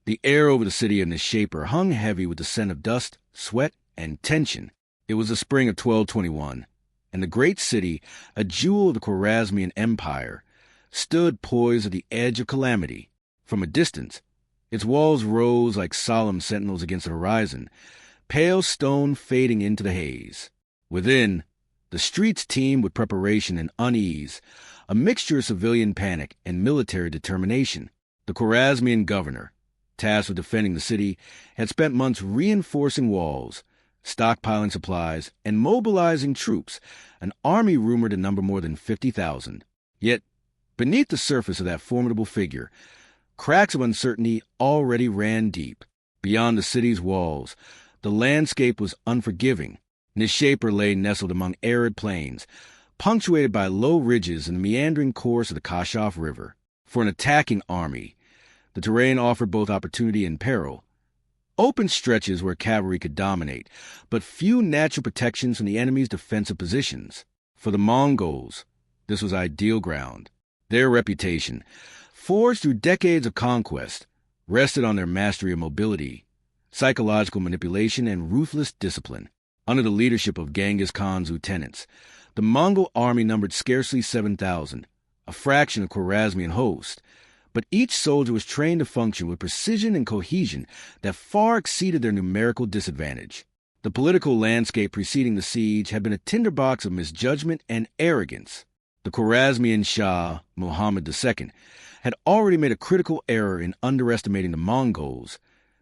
The air over the city of Nishapur hung heavy with the scent of dust, sweat, and tension. It was the spring of 1221, and the great city, a jewel of the Khwarazmian Empire, stood poised at the edge of calamity. From a distance, its walls rose like solemn sentinels against the horizon, pale stone fading into the haze. Within, the streets teemed with preparation and unease, a mixture of civilian panic and military determination. The Khwarazmian governor, tasked with defending the city, had spent months reinforcing walls, stockpiling supplies, and mobilizing troops, an army rumored to number more than 50,000. Yet, beneath the surface of that formidable figure, cracks of uncertainty already ran deep. Beyond the city's walls, the landscape was unforgiving. Nishapur lay nestled among arid plains, punctuated by low ridges and the meandering course of the Kashaf River. For an attacking army, the terrain offered both opportunity and peril. Open stretches where cavalry could dominate, but few natural protections from the enemy's defensive positions. For the Mongols, this was ideal ground. Their reputation, forged through decades of conquest, rested on their mastery of mobility, psychological manipulation, and ruthless discipline. Under the leadership of Genghis Khan's lieutenants, the Mongol army numbered scarcely 7,000, a fraction of Khwarazmian host, but each soldier was trained to function with precision and cohesion that far exceeded their numerical disadvantage. The political landscape preceding the siege had been a tinderbox of misjudgment and arrogance. The Khwarazmian Shah, Muhammad II, had already made a critical error in underestimating the Mongols,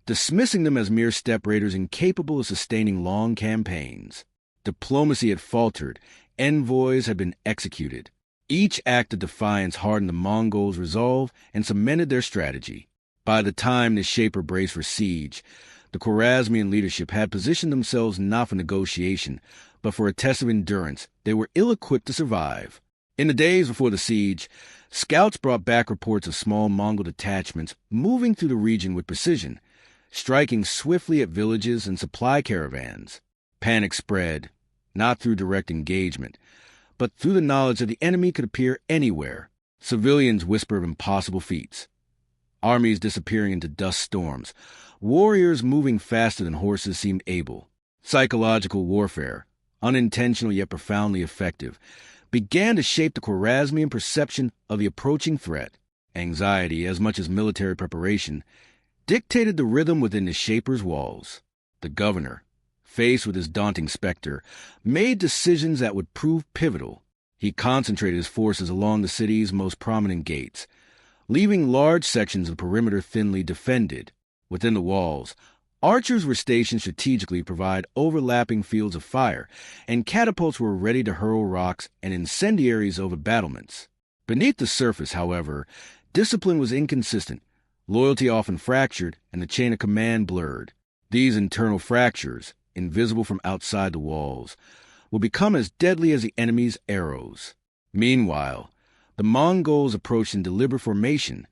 dismissing them as mere steppe raiders incapable of sustaining long campaigns. Diplomacy had faltered, envoys had been executed. Each act of defiance hardened the Mongols' resolve and cemented their strategy. By the time Nishapur braced for siege, the Khwarazmian leadership had positioned themselves not for negotiation, but for a test of endurance they were ill-equipped to survive. In the days before the siege, scouts brought back reports of small Mongol detachments moving through the region with precision, striking swiftly at villages and supply caravans. Panic spread, not through direct engagement, but through the knowledge that the enemy could appear anywhere. Civilians whisper of impossible feats, armies disappearing into dust storms, warriors moving faster than horses seemed able. Psychological warfare, unintentional yet profoundly effective, began to shape the Khwarazmian perception of the approaching threat. Anxiety, as much as military preparation, dictated the rhythm within Nishapur's walls. The governor, faced with his daunting specter, made decisions that would prove pivotal. He concentrated his forces along the city's most prominent gates, leaving large sections of the perimeter thinly defended. Within the walls, archers were stationed strategically to provide overlapping fields of fire, and catapults were ready to hurl rocks and incendiaries over battlements. Beneath the surface, however, discipline was inconsistent, loyalty often fractured, and the chain of command blurred. These internal fractures, invisible from outside the walls, will become as deadly as the enemy's arrows. Meanwhile, the Mongols approached in deliberate formation,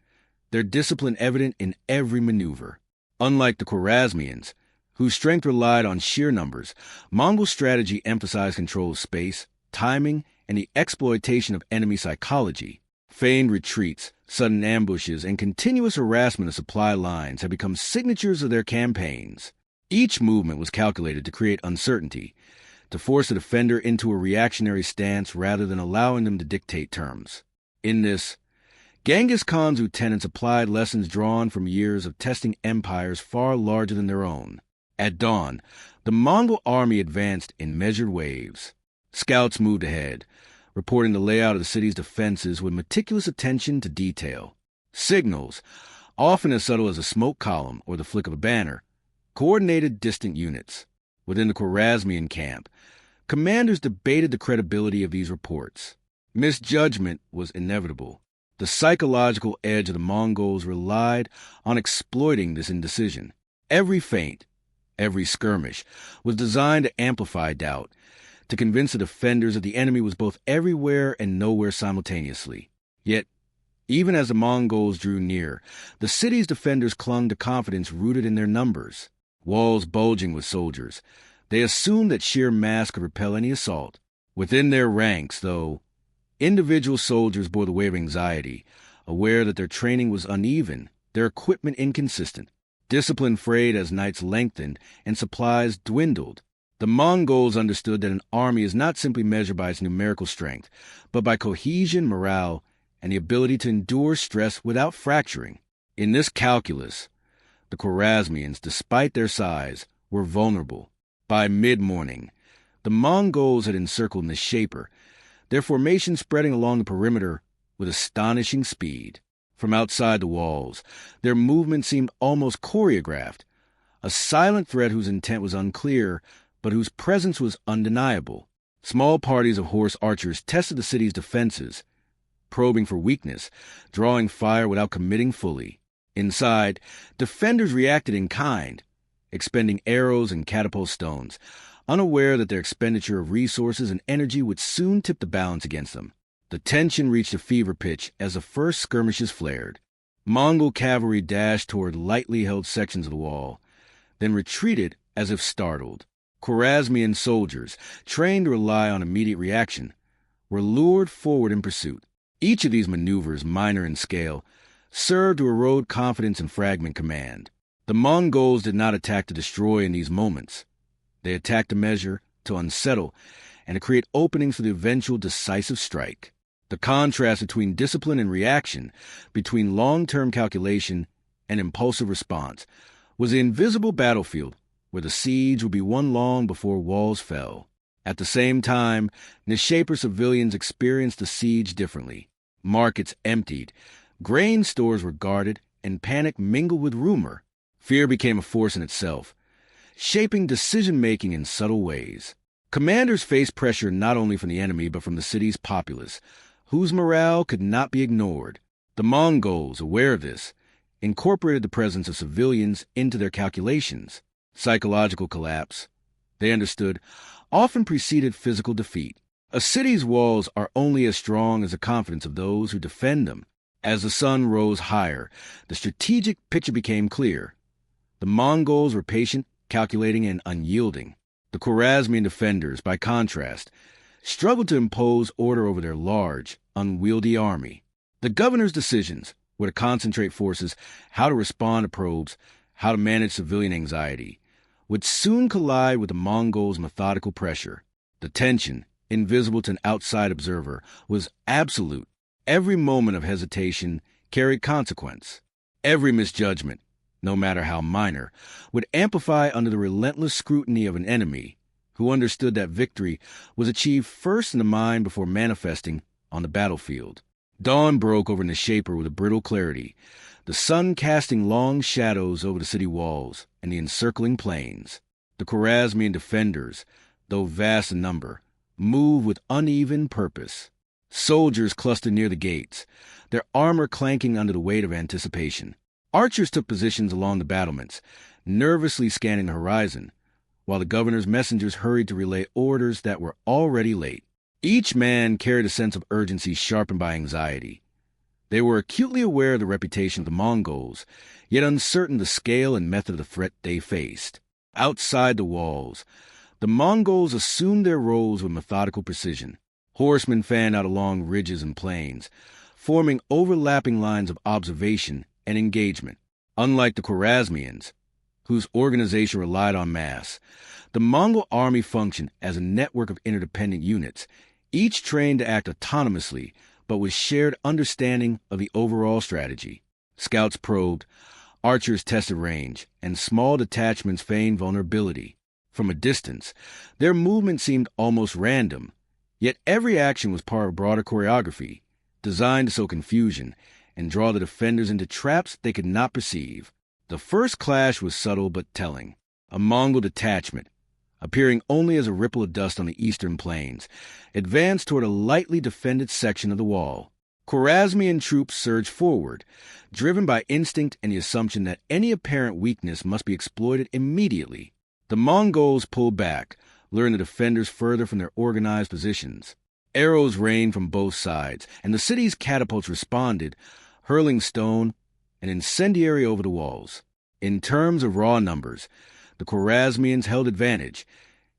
their discipline evident in every maneuver. Unlike the Khwarazmians, whose strength relied on sheer numbers, Mongol strategy emphasized control of space, timing, and the exploitation of enemy psychology. Feigned retreats, sudden ambushes, and continuous harassment of supply lines had become signatures of their campaigns. Each movement was calculated to create uncertainty, to force the defender into a reactionary stance rather than allowing them to dictate terms. In this, Genghis Khan's lieutenants applied lessons drawn from years of testing empires far larger than their own. At dawn, the Mongol army advanced in measured waves. Scouts moved ahead, reporting the layout of the city's defenses with meticulous attention to detail. Signals, often as subtle as a smoke column or the flick of a banner, coordinated distant units. Within the Khwarazmian camp, commanders debated the credibility of these reports. Misjudgment was inevitable. The psychological edge of the Mongols relied on exploiting this indecision. Every feint, every skirmish, was designed to amplify doubt, to convince the defenders that the enemy was both everywhere and nowhere simultaneously. Yet, even as the Mongols drew near, the city's defenders clung to confidence rooted in their numbers. Walls bulging with soldiers, they assumed that sheer mass could repel any assault. Within their ranks, though, individual soldiers bore the weight of anxiety, aware that their training was uneven, their equipment inconsistent. Discipline frayed as nights lengthened and supplies dwindled. The Mongols understood that an army is not simply measured by its numerical strength, but by cohesion, morale, and the ability to endure stress without fracturing. In this calculus, the Khwarazmians, despite their size, were vulnerable. By mid-morning, the Mongols had encircled Nishapur, their formation spreading along the perimeter with astonishing speed. From outside the walls, their movement seemed almost choreographed, a silent threat whose intent was unclear, but whose presence was undeniable. Small parties of horse archers tested the city's defenses, probing for weakness, drawing fire without committing fully. Inside, defenders reacted in kind, expending arrows and catapult stones, unaware that their expenditure of resources and energy would soon tip the balance against them. The tension reached a fever pitch as the first skirmishes flared. Mongol cavalry dashed toward lightly held sections of the wall, then retreated as if startled. Khwarazmian soldiers, trained to rely on immediate reaction, were lured forward in pursuit. Each of these maneuvers, minor in scale, served to erode confidence and fragment command. The Mongols did not attack to destroy in these moments. They attacked to measure, to unsettle, and to create openings for the eventual decisive strike. The contrast between discipline and reaction, between long-term calculation and impulsive response, was the invisible battlefield where the siege would be won long before walls fell. At the same time, Nishapur civilians experienced the siege differently. Markets emptied, grain stores were guarded, and panic mingled with rumor. Fear became a force in itself, shaping decision-making in subtle ways. Commanders faced pressure not only from the enemy but from the city's populace, whose morale could not be ignored. The Mongols, aware of this, incorporated the presence of civilians into their calculations. Psychological collapse, they understood, often preceded physical defeat. A city's walls are only as strong as the confidence of those who defend them. As the sun rose higher, the strategic picture became clear. The Mongols were patient, calculating, and unyielding. The Khwarazmian defenders, by contrast, struggled to impose order over their large, unwieldy army. The governor's decisions were to concentrate forces, how to respond to probes, how to manage civilian anxiety, would soon collide with the Mongols' methodical pressure. The tension, invisible to an outside observer, was absolute. Every moment of hesitation carried consequence. Every misjudgment, no matter how minor, would amplify under the relentless scrutiny of an enemy who understood that victory was achieved first in the mind before manifesting on the battlefield. Dawn broke over Nishapur with a brittle clarity, the sun casting long shadows over the city walls and the encircling plains. The Khwarazmian defenders, though vast in number, moved with uneven purpose. Soldiers clustered near the gates, their armor clanking under the weight of anticipation. Archers took positions along the battlements, nervously scanning the horizon, while the governor's messengers hurried to relay orders that were already late. Each man carried a sense of urgency sharpened by anxiety. They were acutely aware of the reputation of the Mongols, yet uncertain the scale and method of the threat they faced. Outside the walls, the Mongols assumed their roles with methodical precision. Horsemen fanned out along ridges and plains, forming overlapping lines of observation and engagement. Unlike the Khwarazmians, whose organization relied on mass, the Mongol army functioned as a network of interdependent units, each trained to act autonomously, but with shared understanding of the overall strategy. Scouts probed, archers tested range, and small detachments feigned vulnerability. From a distance, their movement seemed almost random, yet every action was part of a broader choreography, designed to sow confusion and draw the defenders into traps they could not perceive. The first clash was subtle but telling. A Mongol detachment, appearing only as a ripple of dust on the eastern plains, advanced toward a lightly defended section of the wall. Khwarazmian troops surged forward, driven by instinct and the assumption that any apparent weakness must be exploited immediately. The Mongols pulled back, luring the defenders further from their organized positions. Arrows rained from both sides, and the city's catapults responded, hurling stone and incendiary over the walls. In terms of raw numbers, the Khwarazmians held advantage,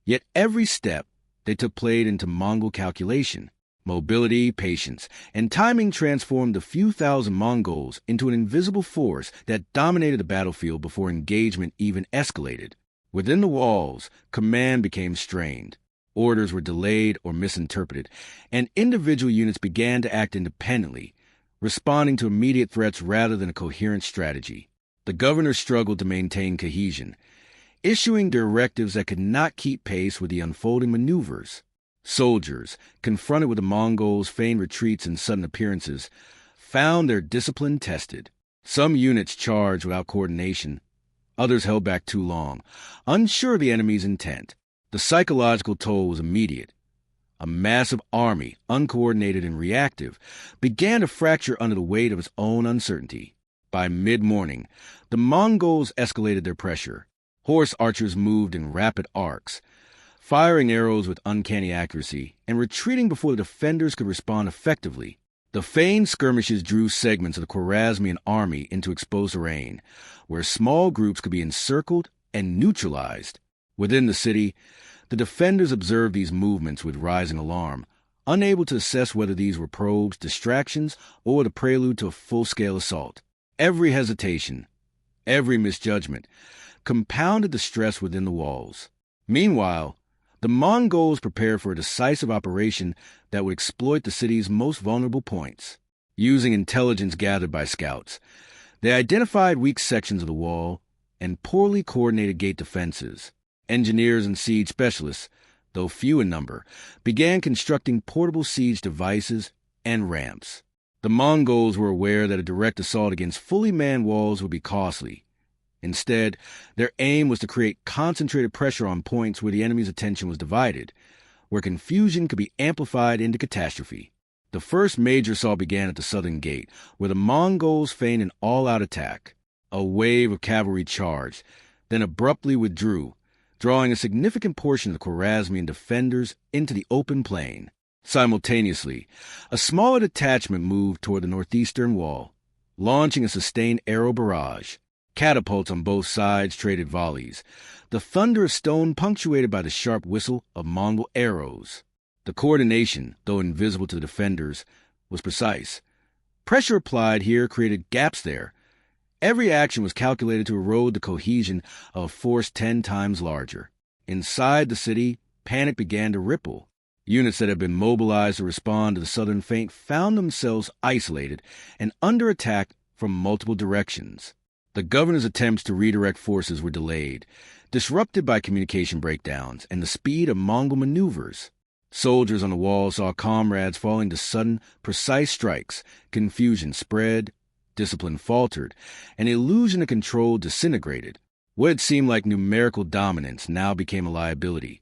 yet every step they took played into Mongol calculation. Mobility, patience, and timing transformed the few thousand Mongols into an invisible force that dominated the battlefield before engagement even escalated. Within the walls, command became strained. Orders were delayed or misinterpreted, and individual units began to act independently, responding to immediate threats rather than a coherent strategy. The governors struggled to maintain cohesion, issuing directives that could not keep pace with the unfolding maneuvers. Soldiers, confronted with the Mongols' feigned retreats and sudden appearances, found their discipline tested. Some units charged without coordination. Others held back too long, unsure of the enemy's intent. The psychological toll was immediate. A massive army, uncoordinated and reactive, began to fracture under the weight of its own uncertainty. By mid-morning, the Mongols escalated their pressure. Horse archers moved in rapid arcs, firing arrows with uncanny accuracy, and retreating before the defenders could respond effectively. The feigned skirmishes drew segments of the Khwarazmian army into exposed terrain, where small groups could be encircled and neutralized. Within the city, the defenders observed these movements with rising alarm, unable to assess whether these were probes, distractions, or the prelude to a full-scale assault. Every hesitation, every misjudgment, compounded the stress within the walls. Meanwhile, the Mongols prepared for a decisive operation that would exploit the city's most vulnerable points. Using intelligence gathered by scouts, they identified weak sections of the wall and poorly coordinated gate defenses. Engineers and siege specialists, though few in number, began constructing portable siege devices and ramps. The Mongols were aware that a direct assault against fully manned walls would be costly. Instead, their aim was to create concentrated pressure on points where the enemy's attention was divided, where confusion could be amplified into catastrophe. The first major assault began at the southern gate, where the Mongols feigned an all-out attack. A wave of cavalry charged, then abruptly withdrew, drawing a significant portion of the Khwarazmian defenders into the open plain. Simultaneously, a smaller detachment moved toward the northeastern wall, launching a sustained arrow barrage. Catapults on both sides traded volleys, the thunder of stone punctuated by the sharp whistle of Mongol arrows. The coordination, though invisible to the defenders, was precise. Pressure applied here created gaps there. Every action was calculated to erode the cohesion of a force 10 times larger. Inside the city, panic began to ripple. Units that had been mobilized to respond to the southern feint found themselves isolated and under attack from multiple directions. The governor's attempts to redirect forces were delayed, disrupted by communication breakdowns and the speed of Mongol maneuvers. Soldiers on the wall saw comrades falling to sudden, precise strikes. Confusion spread, discipline faltered, and illusion of control disintegrated. What had seemed like numerical dominance now became a liability,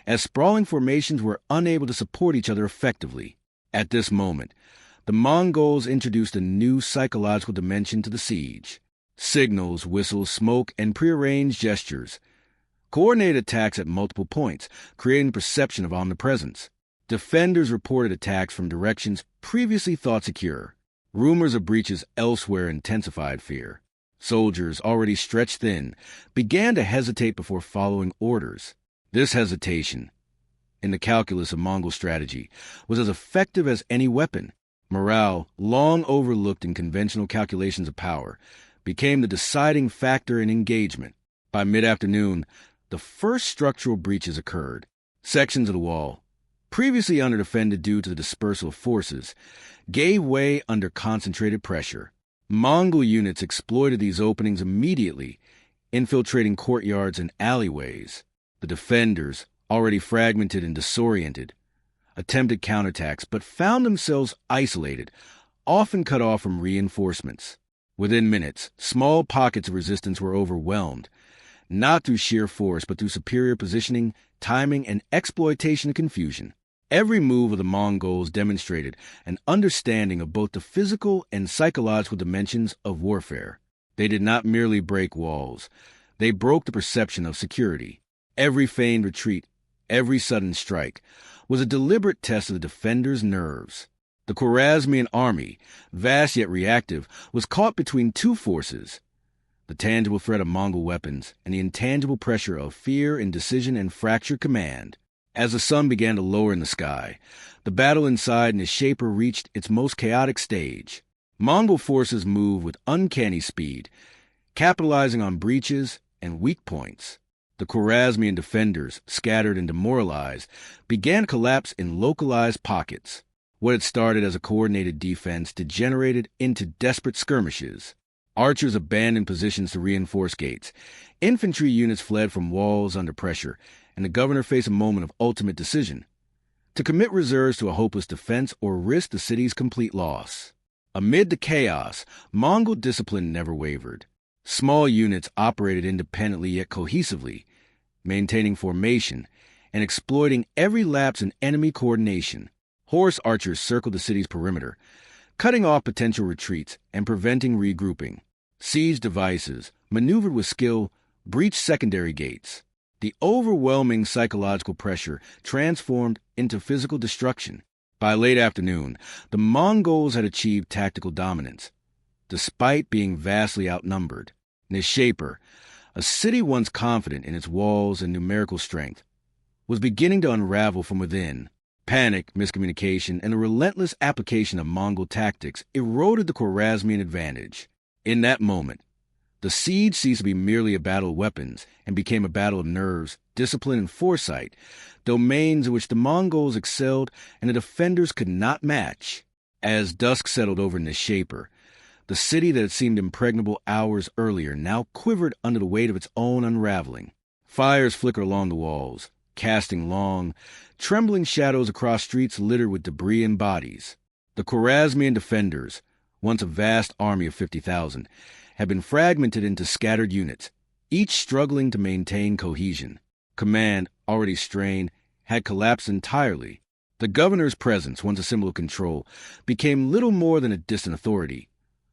as sprawling formations were unable to support each other effectively. At this moment, the Mongols introduced a new psychological dimension to the siege. Signals, whistles, smoke, and prearranged gestures. Coordinated attacks at multiple points, creating the perception of omnipresence. Defenders reported attacks from directions previously thought secure. Rumors of breaches elsewhere intensified fear. Soldiers, already stretched thin, began to hesitate before following orders. This hesitation, in the calculus of Mongol strategy, was as effective as any weapon. Morale, long overlooked in conventional calculations of power, became the deciding factor in engagement. By mid-afternoon, the first structural breaches occurred. Sections of the wall, previously underdefended due to the dispersal of forces, gave way under concentrated pressure. Mongol units exploited these openings immediately, infiltrating courtyards and alleyways. The defenders, already fragmented and disoriented, attempted counterattacks but found themselves isolated, often cut off from reinforcements. Within minutes, small pockets of resistance were overwhelmed, not through sheer force but through superior positioning, timing, and exploitation of confusion. Every move of the Mongols demonstrated an understanding of both the physical and psychological dimensions of warfare. They did not merely break walls. They broke the perception of security. Every feigned retreat, every sudden strike, was a deliberate test of the defenders' nerves. The Khwarazmian army, vast yet reactive, was caught between two forces: the tangible threat of Mongol weapons and the intangible pressure of fear, indecision, and fractured command. As the sun began to lower in the sky, the battle inside Nishapur reached its most chaotic stage. Mongol forces moved with uncanny speed, capitalizing on breaches and weak points. The Khwarazmian defenders, scattered and demoralized, began to collapse in localized pockets. What had started as a coordinated defense degenerated into desperate skirmishes. Archers abandoned positions to reinforce gates. Infantry units fled from walls under pressure, and the governor faced a moment of ultimate decision: to commit reserves to a hopeless defense or risk the city's complete loss. Amid the chaos, Mongol discipline never wavered. Small units operated independently yet cohesively, maintaining formation and exploiting every lapse in enemy coordination. Horse archers circled the city's perimeter, cutting off potential retreats and preventing regrouping. Siege devices, maneuvered with skill, breached secondary gates. The overwhelming psychological pressure transformed into physical destruction. By late afternoon, the Mongols had achieved tactical dominance, despite being vastly outnumbered. Nishapur, a city once confident in its walls and numerical strength, was beginning to unravel from within. Panic, miscommunication, and the relentless application of Mongol tactics eroded the Khwarazmian advantage. In that moment, the siege ceased to be merely a battle of weapons and became a battle of nerves, discipline, and foresight, domains in which the Mongols excelled and the defenders could not match. As dusk settled over Nishapur, the city that had seemed impregnable hours earlier now quivered under the weight of its own unraveling. Fires flickered along the walls, casting long, trembling shadows across streets littered with debris and bodies. The Khwarazmian defenders, once a vast army of 50,000, had been fragmented into scattered units, each struggling to maintain cohesion. Command, already strained, had collapsed entirely. The governor's presence, once a symbol of control, became little more than a distant authority,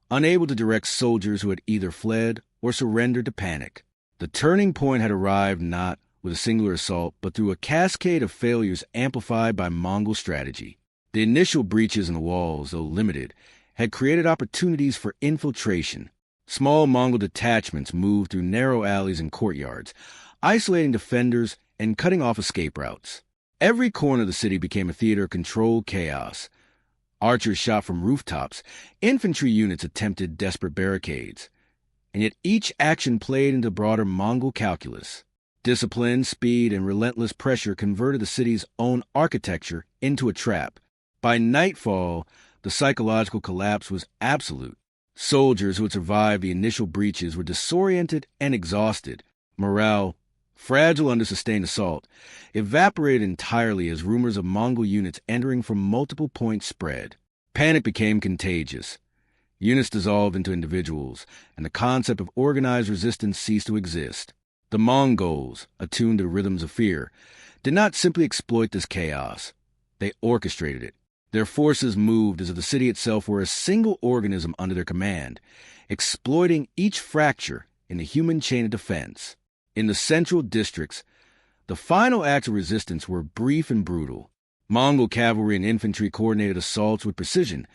unable to direct soldiers who had either fled or surrendered to panic. The turning point had arrived not with a singular assault, but through a cascade of failures amplified by Mongol strategy. The initial breaches in the walls, though limited, had created opportunities for infiltration. Small Mongol detachments moved through narrow alleys and courtyards, isolating defenders and cutting off escape routes. Every corner of the city became a theater of controlled chaos. Archers shot from rooftops, infantry units attempted desperate barricades, and yet each action played into broader Mongol calculus. Discipline, speed, and relentless pressure converted the city's own architecture into a trap. By nightfall, the psychological collapse was absolute. Soldiers who had survived the initial breaches were disoriented and exhausted. Morale, fragile under sustained assault, evaporated entirely as rumors of Mongol units entering from multiple points spread. Panic became contagious. Units dissolved into individuals, and the concept of organized resistance ceased to exist. The Mongols, attuned to the rhythms of fear, did not simply exploit this chaos. They orchestrated it. Their forces moved as if the city itself were a single organism under their command, exploiting each fracture in the human chain of defense. In the central districts, the final acts of resistance were brief and brutal. Mongol cavalry and infantry coordinated assaults with precision,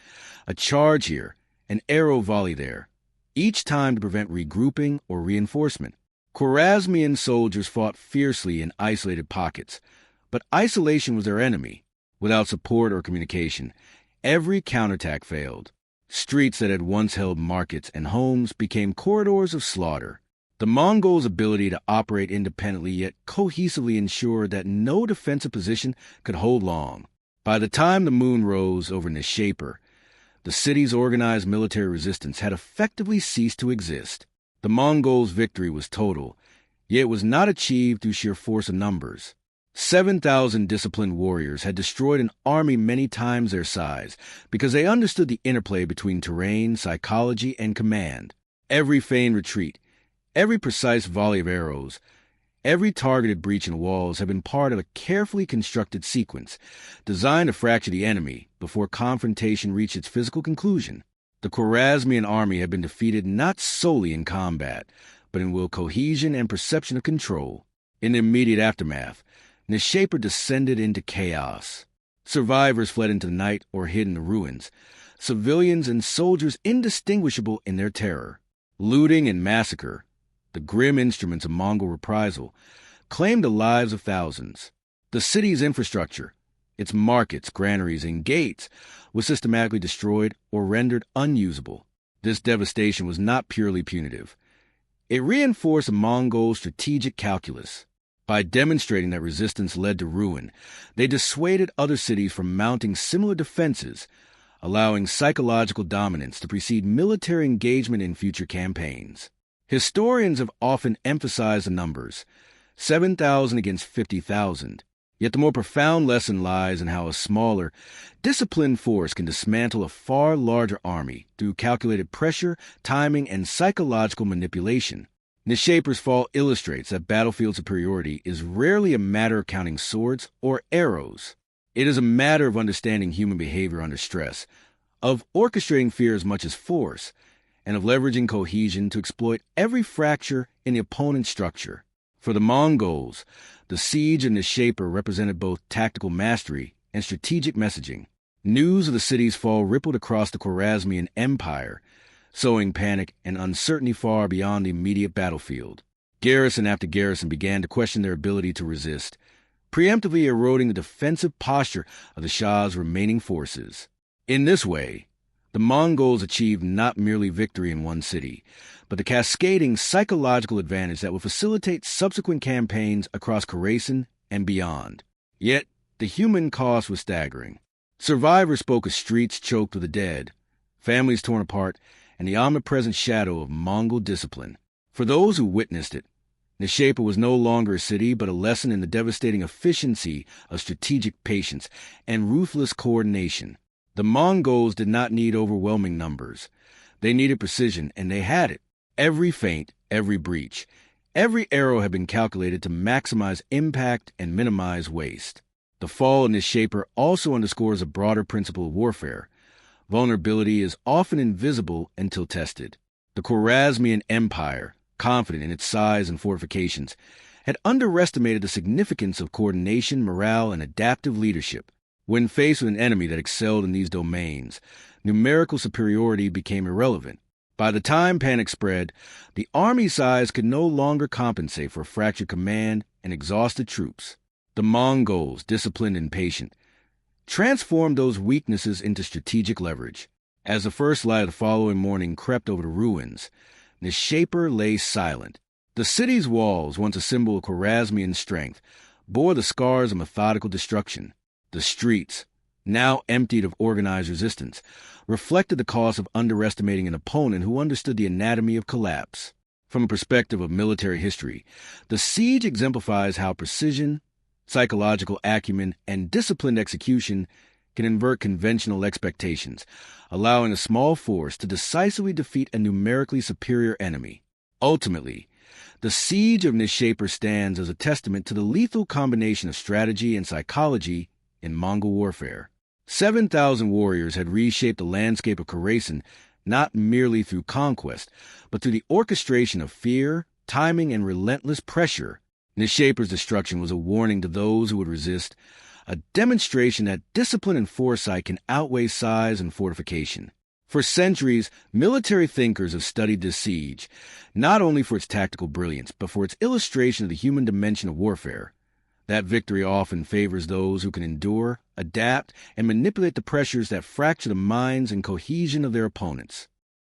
a charge here, an arrow volley there, each time to prevent regrouping or reinforcement. Khwarazmian soldiers fought fiercely in isolated pockets, but isolation was their enemy. Without support or communication, every counterattack failed. Streets that had once held markets and homes became corridors of slaughter. The Mongols' ability to operate independently yet cohesively ensured that no defensive position could hold long. By the time the moon rose over Nishapur, the city's organized military resistance had effectively ceased to exist. The Mongols' victory was total, yet it was not achieved through sheer force of numbers. 7,000 disciplined warriors had destroyed an army many times their size because they understood the interplay between terrain, psychology, and command. Every feigned retreat, every precise volley of arrows, every targeted breach in the walls had been part of a carefully constructed sequence designed to fracture the enemy before confrontation reached its physical conclusion. The Khwarazmian army had been defeated not solely in combat, but in will, cohesion, and perception of control. In the immediate aftermath, Nishapur descended into chaos. Survivors fled into the night or hid in the ruins, civilians and soldiers indistinguishable in their terror. Looting and massacre, the grim instruments of Mongol reprisal, claimed the lives of thousands. The city's infrastructure, its markets, granaries, and gates, was systematically destroyed or rendered unusable. This devastation was not purely punitive. It reinforced the Mongol strategic calculus. By demonstrating that resistance led to ruin, they dissuaded other cities from mounting similar defenses, allowing psychological dominance to precede military engagement in future campaigns. Historians have often emphasized the numbers, 7,000 against 50,000. Yet the more profound lesson lies in how a smaller, disciplined force can dismantle a far larger army through calculated pressure, timing, and psychological manipulation. Nishapur's fall illustrates that battlefield superiority is rarely a matter of counting swords or arrows. It is a matter of understanding human behavior under stress, of orchestrating fear as much as force, and of leveraging cohesion to exploit every fracture in the opponent's structure. For the Mongols, the Siege of Nishapur represented both tactical mastery and strategic messaging. News of the city's fall rippled across the Khwarazmian Empire, sowing panic and uncertainty far beyond the immediate battlefield. Garrison after garrison began to question their ability to resist, preemptively eroding the defensive posture of the Shah's remaining forces. In this way, the Mongols achieved not merely victory in one city, but the cascading psychological advantage that would facilitate subsequent campaigns across Khorasan and beyond. Yet, the human cost was staggering. Survivors spoke of streets choked with the dead, families torn apart, and the omnipresent shadow of Mongol discipline. For those who witnessed it, Nishapur was no longer a city but a lesson in the devastating efficiency of strategic patience and ruthless coordination. The Mongols did not need overwhelming numbers. They needed precision, and they had it. Every feint, every breach, every arrow had been calculated to maximize impact and minimize waste. The fall of Nishapur also underscores a broader principle of warfare. Vulnerability is often invisible until tested. The Khwarazmian Empire, confident in its size and fortifications, had underestimated the significance of coordination, morale, and adaptive leadership. When faced with an enemy that excelled in these domains, numerical superiority became irrelevant. By the time panic spread, the army size could no longer compensate for fractured command and exhausted troops. The Mongols, disciplined and patient, transformed those weaknesses into strategic leverage. As the first light of the following morning crept over the ruins, Nishapur lay silent. The city's walls, once a symbol of Khwarazmian strength, bore the scars of methodical destruction. The streets, now emptied of organized resistance, reflected the cost of underestimating an opponent who understood the anatomy of collapse. From a perspective of military history, the siege exemplifies how precision, psychological acumen, and disciplined execution can invert conventional expectations, allowing a small force to decisively defeat a numerically superior enemy. Ultimately, the Siege of Nishapur stands as a testament to the lethal combination of strategy and psychology in Mongol warfare. 7,000 warriors had reshaped the landscape of Khorasan not merely through conquest, but through the orchestration of fear, timing, and relentless pressure. Nishapur's destruction was a warning to those who would resist, a demonstration that discipline and foresight can outweigh size and fortification. For centuries, military thinkers have studied this siege, not only for its tactical brilliance, but for its illustration of the human dimension of warfare. That victory often favors those who can endure, adapt, and manipulate the pressures that fracture the minds and cohesion of their opponents.